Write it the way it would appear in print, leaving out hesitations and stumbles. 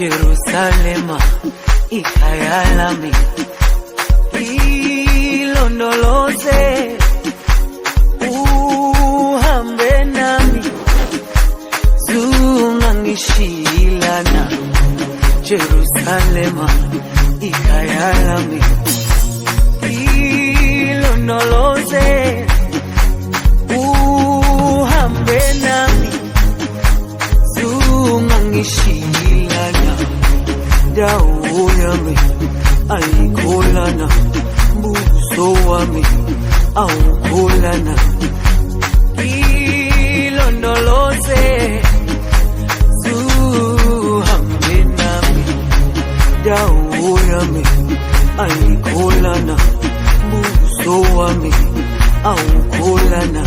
Jerusalema ikayalami ilondoloze uhambe nami zungangishilana Jerusalema ikayalami ilondoloze uhambe nami zungangishilana dawo yami ayikholana buso wami awukholana ilondoloze zuhambe nami dawo yami ayikholana buso wami awukholana